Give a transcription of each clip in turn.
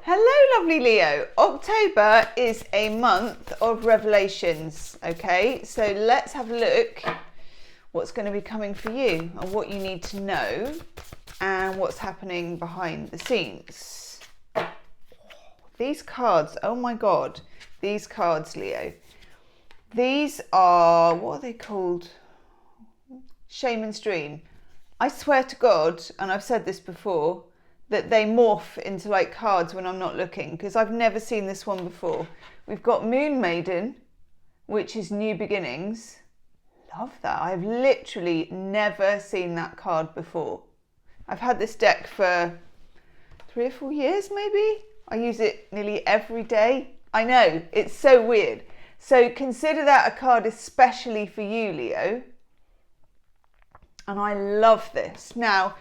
Hello, lovely Leo. October is a month of revelations, okay? So let's have a look what's going to be coming for you and what you need to know and what's happening behind the scenes. These cards, oh my God, these cards, Leo. These are, what are they called? Shaman's Dream. I swear to God, and I've said this before, that they morph into like cards when I'm not looking, because I've never seen this one before. We've got Moon Maiden, which is new beginnings. Love that. I've literally never seen that card before. I've had this deck for 3 or 4 years maybe. I use it nearly every day. I know, it's so weird. So consider that a card especially for you, Leo. And I love this. Now,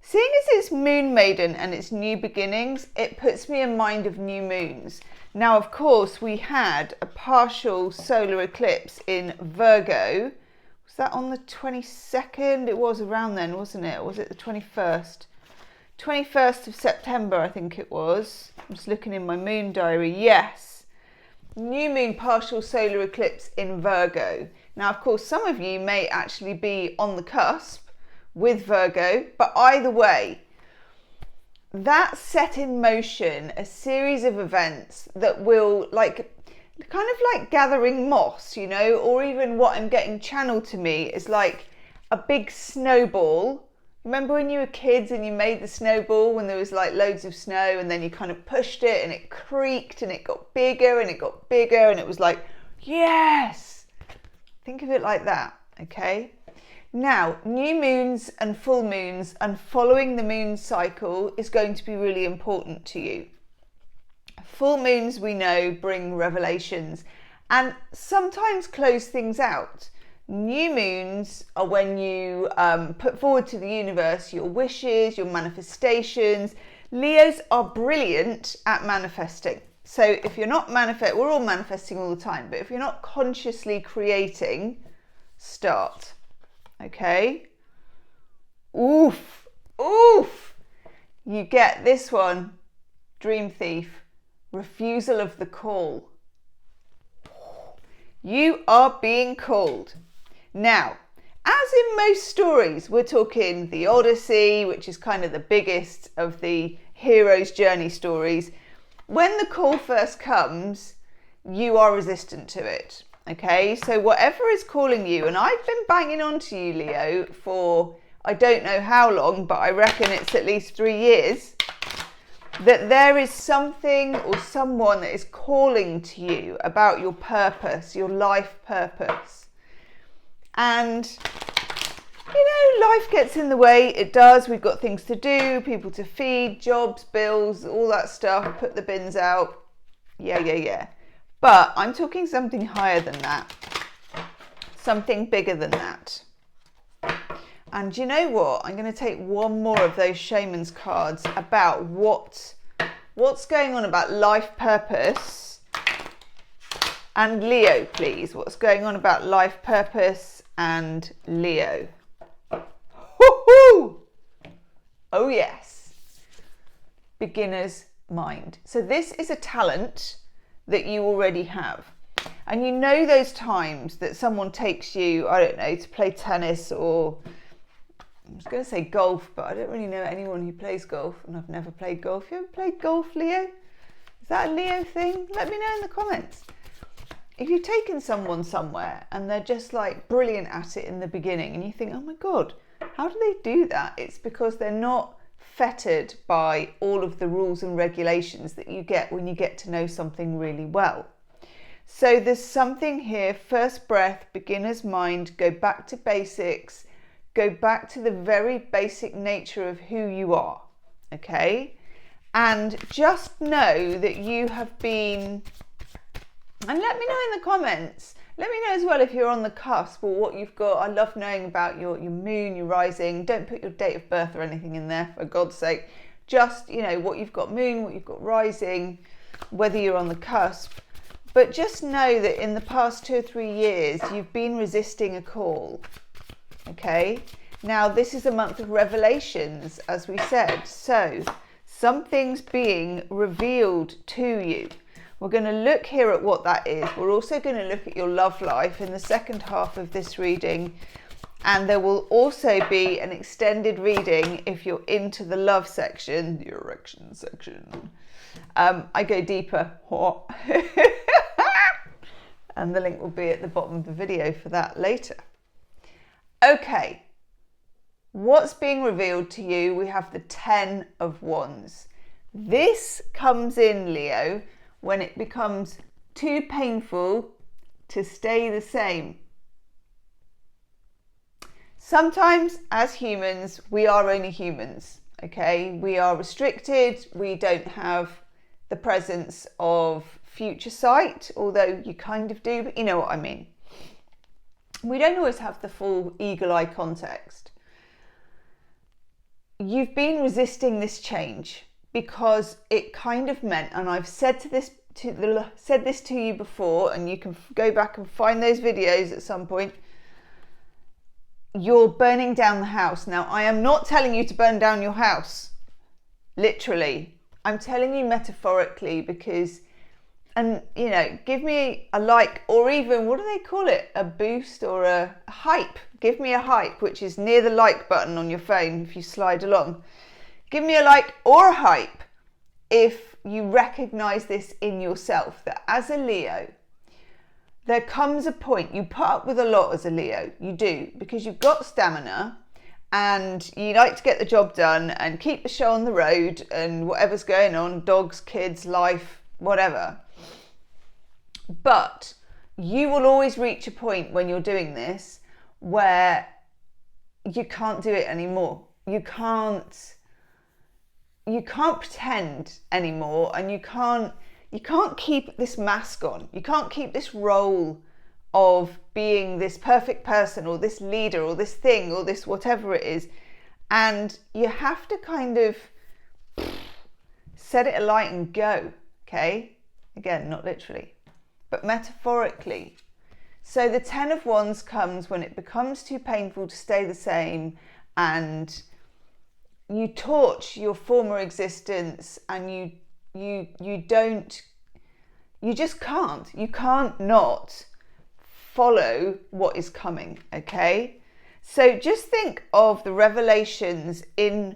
seeing as it's Moon Maiden and it's new beginnings, it puts me in mind of new moons. Now, of course, we had a partial solar eclipse in Virgo. Was that on the 22nd? It was around then, wasn't it? Or was it the 21st? 21st of September, I think it was. I'm just looking in my moon diary. Yes. New moon partial solar eclipse in Virgo. Now, of course, some of you may actually be on the cusp with Virgo, but either way, that set in motion a series of events that will like kind of like gathering moss, you know, or even what I'm getting channeled to me is like a big snowball. Remember when you were kids and you made the snowball when there was like loads of snow and then you kind of pushed it and it creaked and it got bigger and it got bigger and it was like, yes! Think of it like that, okay? Now, new moons and full moons and following the moon cycle is going to be really important to you. Full moons, we know, bring revelations and sometimes close things out. New moons are when you put forward to the universe your wishes, your manifestations. Leos are brilliant at manifesting. So if you're not we're all manifesting all the time, but if you're not consciously creating, start. Okay? Oof, oof. You get this one, Dream Thief, refusal of the call. You are being called. Now, as in most stories, we're talking the Odyssey, which is kind of the biggest of the hero's journey stories. When the call first comes, you are resistant to it. Okay, so whatever is calling you, and I've been banging on to you, Leo, for I don't know how long, but I reckon it's at least 3 years, that there is something or someone that is calling to you about your purpose, your life purpose. And, you know, life gets in the way. It does. We've got things to do, people to feed, jobs, bills, all that stuff, put the bins out. Yeah. But I'm talking something higher than that, something bigger than that. And you know what? I'm going to take one more of those shaman's cards about what's going on about life purpose. And Leo, please. What's going on about life purpose and Leo? Woohoo! Oh yes. Beginner's mind. So this is a talent that you already have. And you know those times that someone takes you, I don't know, to play tennis or, I was going to say golf, but I don't really know anyone who plays golf and I've never played golf. You ever played golf, Leo? Is that a Leo thing? Let me know in the comments. If you've taken someone somewhere and they're just like brilliant at it in the beginning and you think, oh my God, how do they do that? It's because they're not fettered by all of the rules and regulations that you get when you get to know something really well. So there's something here, first breath, beginner's mind, go back to basics, go back to the very basic nature of who you are, okay? And just know that you have been, and let me know in the comments, let me know as well if you're on the cusp or what you've got. I love knowing about your moon, your rising. Don't put your date of birth or anything in there, for God's sake. Just, you know, what you've got moon, what you've got rising, whether you're on the cusp. But just know that in the past 2 or 3 years, you've been resisting a call. Okay? Now, this is a month of revelations, as we said. So Something's being revealed to you. We're going to look here at what that is. We're also going to look at your love life in the second half of this reading. And there will also be an extended reading if you're into the love section, the erection section. I go deeper. And the link will be at the bottom of the video for that later. Okay, what's being revealed to you? We have the 10 of Wands. This comes in, Leo, when it becomes too painful to stay the same. Sometimes as humans, we are only humans, okay? We are restricted, we don't have the presence of future sight, although you kind of do, but you know what I mean. We don't always have the full eagle-eye context. You've been resisting this change because it kind of meant, and I've said this to you before, and you can go back and find those videos at some point. You're burning down the house. Now, I am not telling you to burn down your house, literally. I'm telling you metaphorically because, and you know, give me a like, or even, what do they call it? A boost or a hype. Give me a hype, which is near the like button on your phone if you slide along. Give me a like or a hype if you recognize this in yourself, that as a Leo, there comes a point, you put up with a lot as a Leo, you do, because you've got stamina and you like to get the job done and keep the show on the road and whatever's going on, dogs, kids, life, whatever. But you will always reach a point when you're doing this where you can't do it anymore. You can't pretend anymore, and you can't keep this mask on. You can't keep this role of being this perfect person or this leader or this thing or this whatever it is. And you have to kind of set it alight and go, okay? Again, not literally, but metaphorically. So the 10 of Wands comes when it becomes too painful to stay the same, and you torch your former existence, and you just can't. You can't not follow what is coming, okay? So just think of the revelations in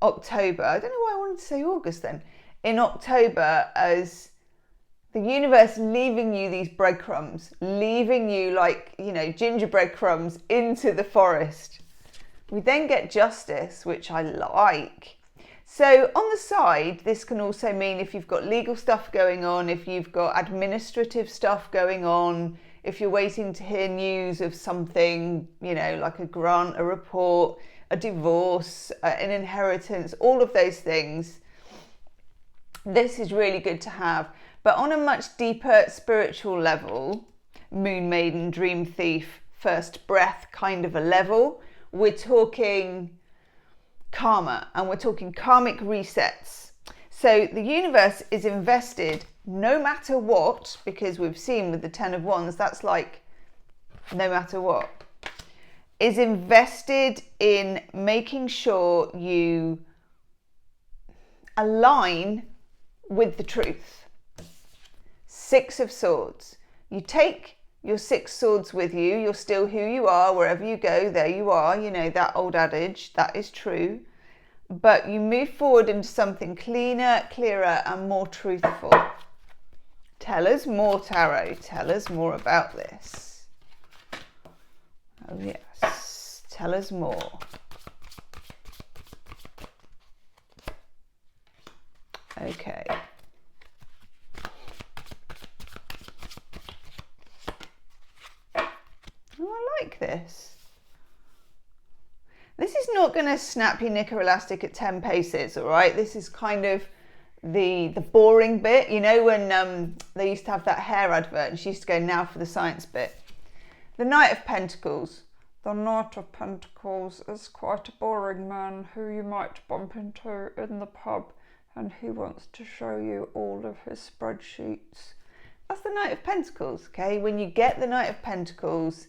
October. I don't know why I wanted to say August then. In October, as the universe leaving you these breadcrumbs, leaving you like, you know, gingerbread crumbs into the forest. We then get justice, which I like. So on the side, this can also mean if you've got legal stuff going on, if you've got administrative stuff going on, if you're waiting to hear news of something, you know, like a grant, a report, a divorce, an inheritance, all of those things, this is really good to have. But on a much deeper spiritual level, Moon Maiden, Dream Thief, First Breath kind of a level, we're talking karma, and we're talking karmic resets. So the universe is invested no matter what, because we've seen with the 10 of Wands, that's like no matter what, is invested in making sure you align with the truth. 6 of Swords. You take your 6 swords with you. You're still who you are. Wherever you go, there you are. You know, that old adage, that is true. But you move forward into something cleaner, clearer, and more truthful. Tell us more, Tarot. Tell us more about this. Oh, yes. Tell us more. Okay. Oh, I like this. This is not going to snap your knicker elastic at 10 paces, all right? This is kind of the boring bit. You know when they used to have that hair advert and she used to go, now for the science bit. The Knight of Pentacles. The Knight of Pentacles is quite a boring man who you might bump into in the pub, and he wants to show you all of his spreadsheets. That's the Knight of Pentacles, okay? When you get the Knight of Pentacles,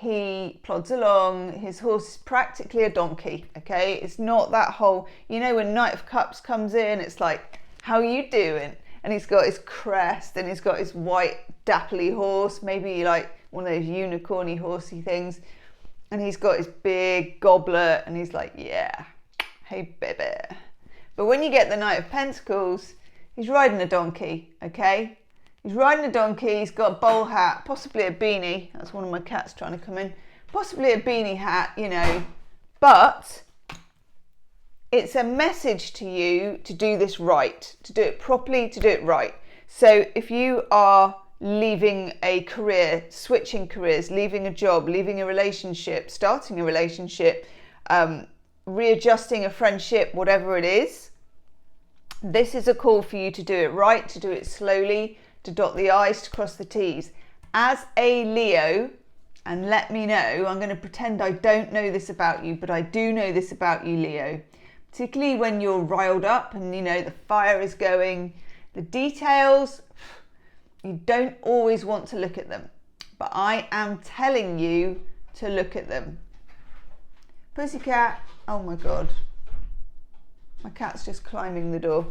He plods along. His horse is practically a donkey, okay? It's not that whole, you know, when Knight of Cups comes in, it's like, how are you doing? And he's got his crest and he's got his white dappley horse, maybe like one of those unicorny horsey things. And he's got his big goblet and he's like, yeah, hey baby. But when you get the Knight of Pentacles, he's riding a donkey, okay? He's riding a donkey, he's got a bowl hat, possibly a beanie. That's one of my cats trying to come in. Possibly a beanie hat, you know. But it's a message to you to do this right, to do it properly, to do it right. So if you are leaving a career, switching careers, leaving a job, leaving a relationship, starting a relationship, readjusting a friendship, whatever it is, this is a call for you to do it right, to do it slowly, to dot the I's, to cross the T's. As a Leo, and let me know, I'm going to pretend I don't know this about you, but I do know this about you, Leo. Particularly when you're riled up and, you know, the fire is going, the details, you don't always want to look at them. But I am telling you to look at them. Pussycat, oh my God. My cat's just climbing the door.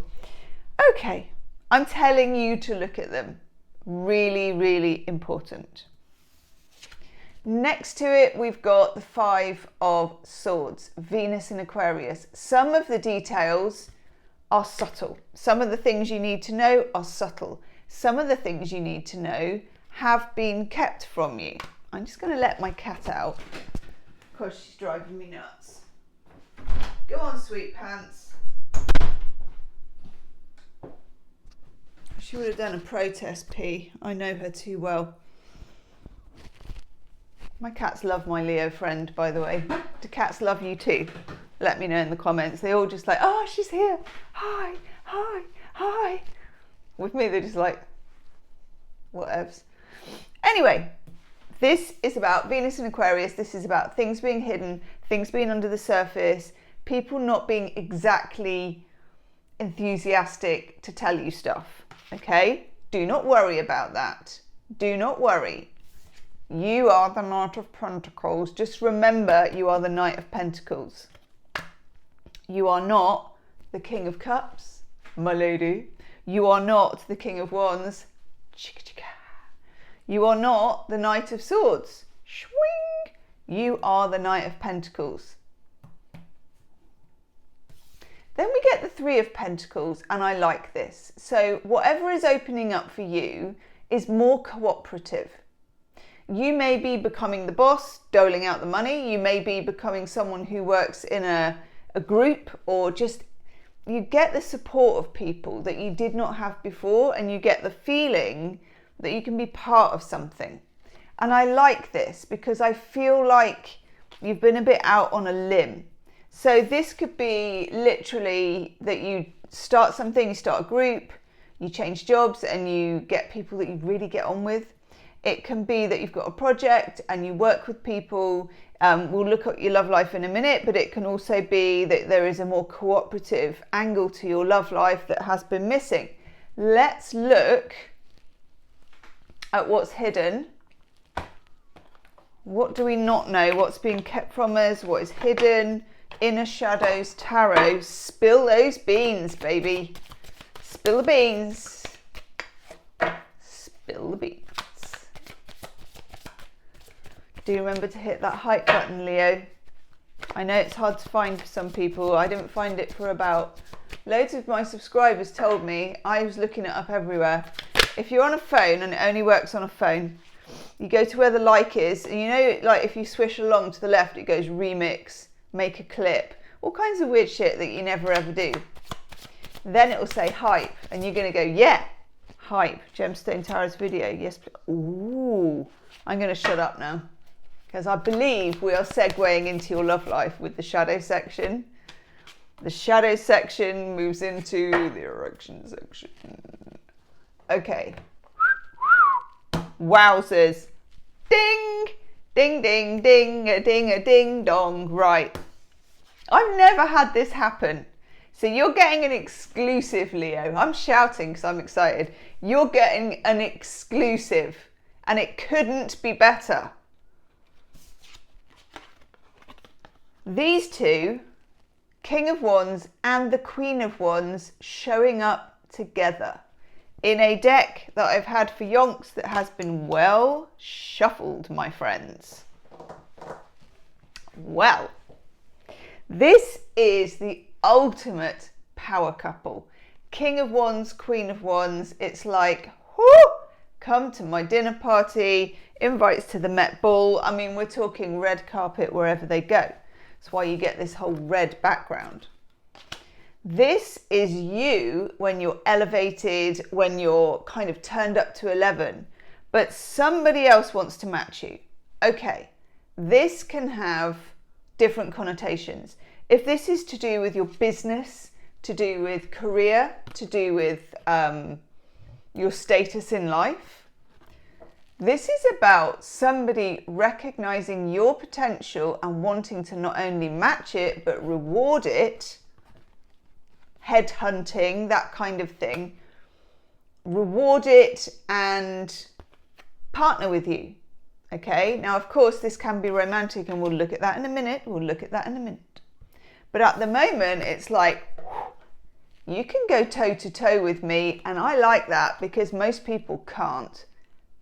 Okay, I'm telling you to look at them. Really, really important. Next to it, we've got the Five of Swords, Venus in Aquarius. Some of the details are subtle. Some of the things you need to know are subtle. Some of the things you need to know have been kept from you. I'm just going to let my cat out because she's driving me nuts. Go on, sweet pants. She would have done a protest pee. I know her too well. My cats love my Leo friend, by the way. Do cats love you too? Let me know in the comments. They all just like, oh, she's here. Hi, hi, hi. With me, they're just like, whatevs. Anyway, this is about Venus in Aquarius. This is about things being hidden, things being under the surface, people not being exactly enthusiastic to tell you stuff. Okay? Do not worry about that. Do not worry. You are the Knight of Pentacles. Just remember, you are the Knight of Pentacles. You are not the King of Cups, my lady. You are not the King of Wands. Chicka chicka. You are not the Knight of Swords. Swing. You are the Knight of Pentacles. Then we get the Three of Pentacles, and I like this. So whatever is opening up for you is more cooperative. You may be becoming the boss, doling out the money. You may be becoming someone who works in a group, or just you get the support of people that you did not have before, and you get the feeling that you can be part of something. And I like this because I feel like you've been a bit out on a limb. So this could be literally that you start something, you start a group, you change jobs and you get people that you really get on with. It can be that you've got a project and you work with people. We'll look at your love life in a minute, but it can also be that there is a more cooperative angle to your love life that has been missing. Let's look at what's hidden. What do we not know? What's being kept from us? What is hidden? Inner Shadows Tarot. Spill those beans, baby. Spill the beans. Spill the beans. Do remember to hit that hype button, Leo. I know it's hard to find for some people. I didn't find it for about... Loads of my subscribers told me. I was looking it up everywhere. If you're on a phone and it only works on a phone, you go to where the like is, and you know, like if you swish along to the left, it goes remix, make a clip, all kinds of weird shit that you never ever do. Then it will say hype, and you're going to go, yeah, hype, Gemstone Tarot's video, yes, please. Ooh, I'm going to shut up now, because I believe we are segueing into your love life with the shadow section. The shadow section moves into the erection section. Okay. Wowzers. Ding, ding, ding, ding, a ding, a ding dong. Right. I've never had this happen. So you're getting an exclusive, Leo. I'm shouting because I'm excited. You're getting an exclusive, and it couldn't be better. these two, King of Wands and the Queen of Wands, showing up together in a deck that I've had for yonks that has been well shuffled, my friends. Well, this is the ultimate power couple. King of Wands, Queen of Wands. It's like, whoo, come to my dinner party, invites to the Met Ball. I mean, we're talking red carpet wherever they go. That's why you get this whole red background. This is you when you're elevated, when you're kind of turned up to 11, but somebody else wants to match you. Okay, this can have different connotations. If this is to do with your business, to do with career, to do with your status in life, this is about somebody recognizing your potential and wanting to not only match it, but reward it. Headhunting, that kind of thing. Reward it and partner with you. Okay, now of course this can be romantic, and we'll look at that in a minute. But at the moment it's like, you can go toe to toe with me, and I like that because most people can't.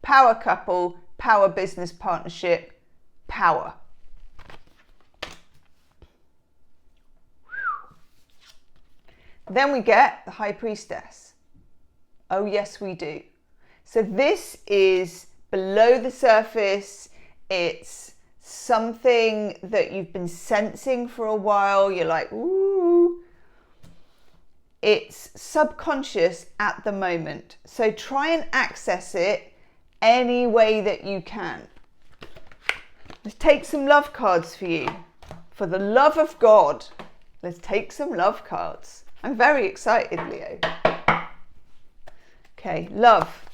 Power couple, power business partnership, power. Then we get the High Priestess. Oh yes, we do. So this is below the surface. It's something that you've been sensing for a while. You're like, ooh. It's subconscious at the moment. So try and access it any way that you can. Let's take some love cards for you. For the love of God, let's take some love cards. I'm very excited, Leo. Okay, love.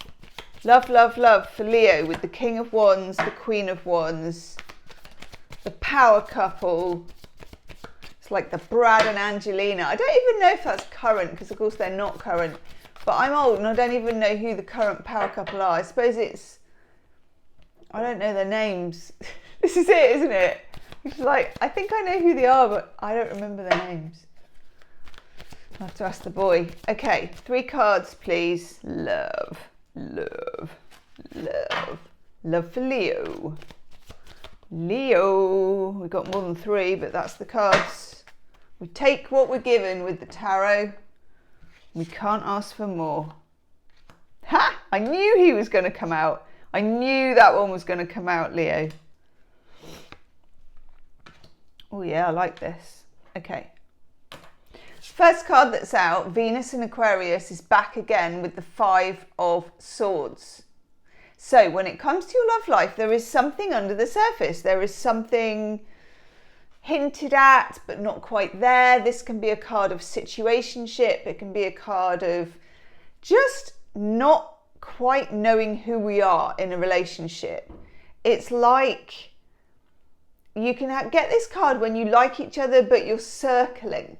Love, love, love for Leo with the King of Wands, the Queen of Wands, the power couple. It's like the Brad and Angelina. I don't even know if that's current, because of course they're not current. But I'm old and I don't even know who the current power couple are. I suppose it's, I don't know their names. This is it, isn't it? It's like, I think I know who they are, but I don't remember their names. I'll have to ask the boy. Okay, 3 cards, please. Love, love, love. Love for Leo. Leo. We got more than 3, but that's the cards. We take what we're given with the tarot. We can't ask for more. Ha! I knew he was going to come out. I knew that one was going to come out, Leo. Oh yeah, I like this. Okay. First card that's out, Venus in Aquarius, is back again with the 5 of Swords. So when it comes to your love life, there is something under the surface. There is something hinted at, but not quite there. This can be a card of situationship. It can be a card of just not quite knowing who we are in a relationship. It's like you can get this card when you like each other, but you're circling,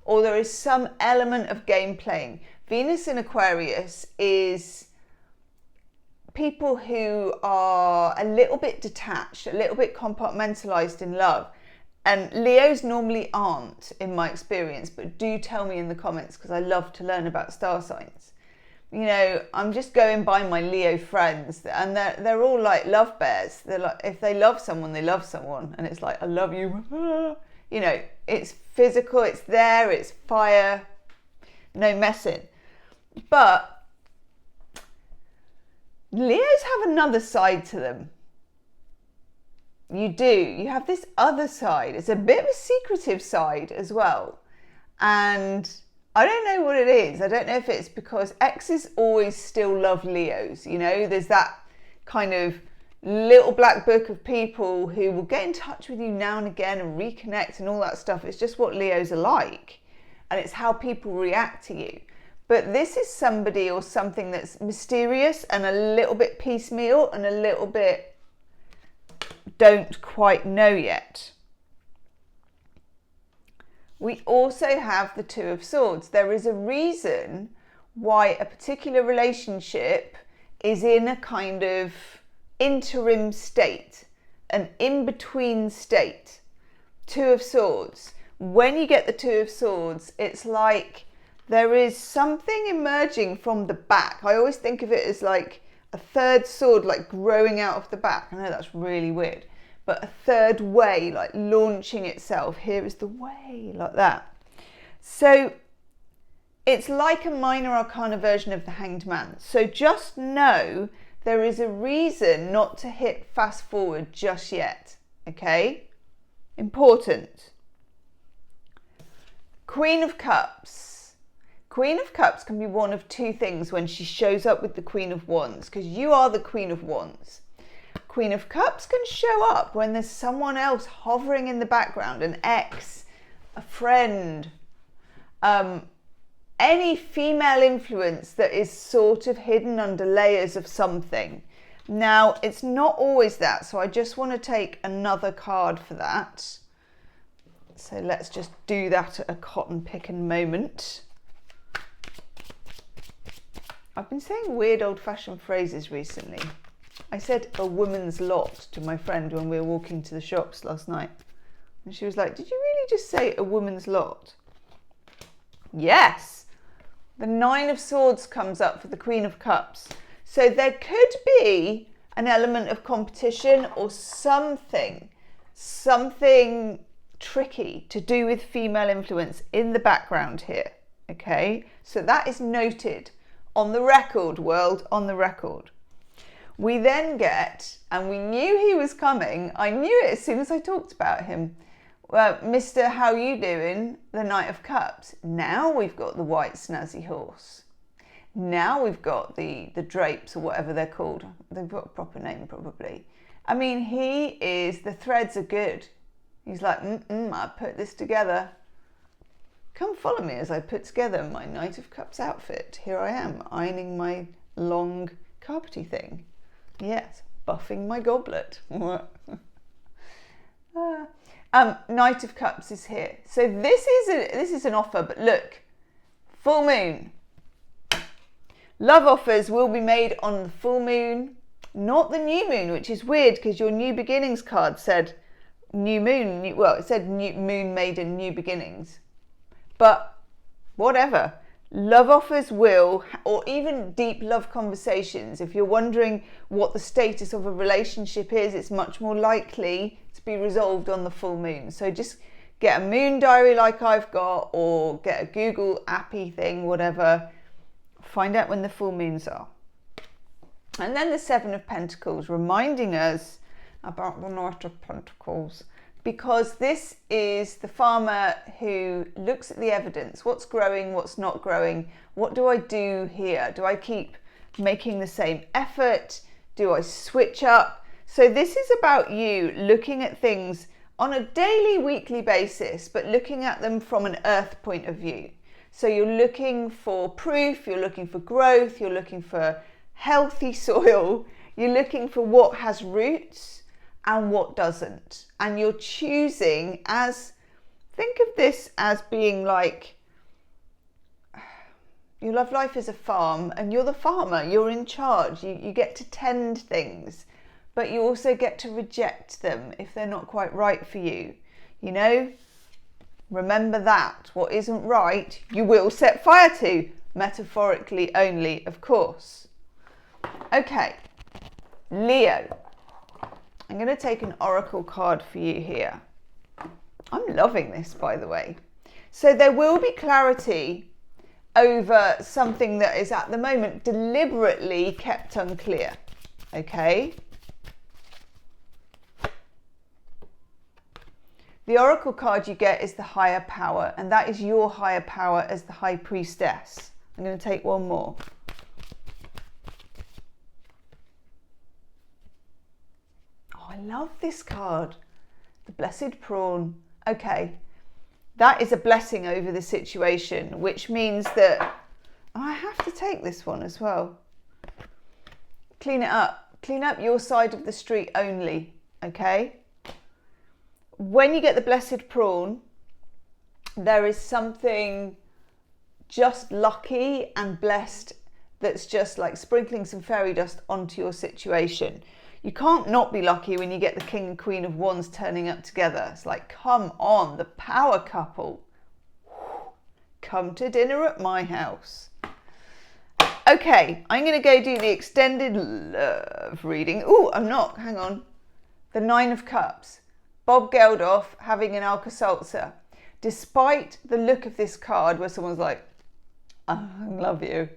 or there is some element of game playing. Venus in Aquarius is people who are a little bit detached, a little bit compartmentalized in love. And Leos normally aren't, in my experience, but do tell me in the comments, because I love to learn about star signs. You know, I'm just going by my Leo friends, and they're all like love bears. They're like, if they love someone, they love someone, and it's like, I love you. You know, it's physical, it's there, it's fire, no messing. But Leos have another side to them. You do. You have this other side. It's a bit of a secretive side as well. And I don't know what it is. I don't know if it's because exes always still love Leos. You know, there's that kind of little black book of people who will get in touch with you now and again and reconnect and all that stuff. It's just what Leos are like. And it's how people react to you. But this is somebody or something that's mysterious and a little bit piecemeal and a little bit don't quite know yet. We also have the 2 of Swords. There is a reason why a particular relationship is in a kind of interim state, an in-between state. Two of Swords. When you get the Two of Swords, it's like there is something emerging from the back. I always think of it as like a third sword, like growing out of the back. I know that's really weird, but a third way, like launching itself. Here is the way, like that. So it's like a minor arcana version of the Hanged Man. So just know there is a reason not to hit fast forward just yet, okay? Important. Queen of Cups. Queen of Cups can be one of two things when she shows up with the Queen of Wands, because you are the Queen of Wands. Queen of Cups can show up when there's someone else hovering in the background, an ex, a friend, any female influence that is sort of hidden under layers of something. Now, it's not always that, so I just want to take another card for that. So let's just do that at a cotton picking moment. I've been saying weird old-fashioned phrases recently. I said a woman's lot to my friend when we were walking to the shops last night. And she was like, did you really just say a woman's lot? Yes. The Nine of Swords comes up for the Queen of Cups. So there could be an element of competition or something tricky to do with female influence in the background here, okay? So that is noted on the record, world, on the record. We then get, and we knew he was coming, I knew it as soon as I talked about him, Mr. How You Doing, the Knight of Cups. Now we've got the white snazzy horse. Now we've got the drapes, or whatever they're called. They've got a proper name probably. I mean, he is, the threads are good. He's like, I put this together. Come follow me as I put together my Knight of Cups outfit. Here I am, ironing my long carpety thing. Yes, buffing my goblet. Knight of Cups is here. So this is an offer, but look, full moon. Love offers will be made on the full moon, not the new moon, which is weird because your new beginnings card said new moon. It said new moon made in new beginnings. But whatever. Love offers will, or even deep love conversations. If you're wondering what the status of a relationship is, it's much more likely to be resolved on the full moon. So just get a moon diary like I've got, or get a Google appy thing, whatever. Find out when the full moons are. And then the Seven of Pentacles, reminding us about the Knight of Pentacles, because this is the farmer who looks at the evidence. What's growing, what's not growing? What do I do here? Do I keep making the same effort? Do I switch up? So this is about you looking at things on a daily, weekly basis, but looking at them from an earth point of view. So you're looking for proof, you're looking for growth, you're looking for healthy soil, you're looking for what has roots and what doesn't. And you're choosing think of this as being like, your love life is a farm and you're the farmer, you're in charge, you get to tend things, but you also get to reject them if they're not quite right for you, you know? Remember that. What isn't right, you will set fire to. Metaphorically only, of course. Okay, Leo. I'm going to take an oracle card for you here. I'm loving this, by the way. So there will be clarity over something that is at the moment deliberately kept unclear. Okay? The oracle card you get is the higher power, and that is your higher power as the high priestess. I'm going to take one more. Oh, I love this card. The blessed prawn. Okay, that is a blessing over the situation, which means that I have to take this one as well. Clean it up. Clean up your side of the street only, okay? When you get the blessed prawn, there is something just lucky and blessed that's just like sprinkling some fairy dust onto your situation. You can't not be lucky when you get the King and Queen of Wands turning up together. It's like, come on, the power couple. Come to dinner at my house. Okay, I'm going to go do the extended love reading. Oh, I'm not. Hang on. The Nine of Cups. Bob Geldof having an Alka-Seltzer. Despite the look of this card where someone's like, I love you,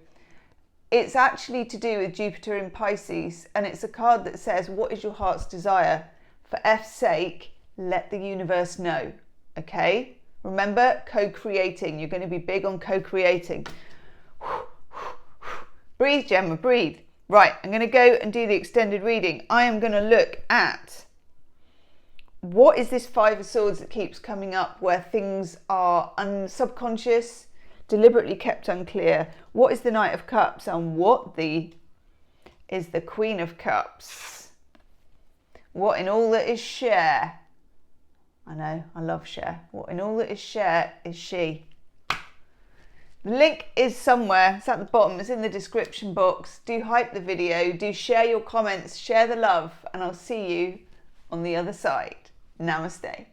it's actually to do with Jupiter in Pisces, and it's a card that says, what is your heart's desire? For F's sake, let the universe know. Okay? Remember, co-creating. You're going to be big on co-creating. Breathe, Gemma, breathe. Right, I'm going to go and do the extended reading. I am going to look at what is this Five of Swords that keeps coming up where things are subconscious, deliberately kept unclear. What is the Knight of Cups, and what is the Queen of Cups? What in all that is share? I know, I love share. What in all that is share is she. The link is somewhere, it's at the bottom, it's in the description box. Do hype the video, do share your comments, share the love, and I'll see you on the other side. Namaste.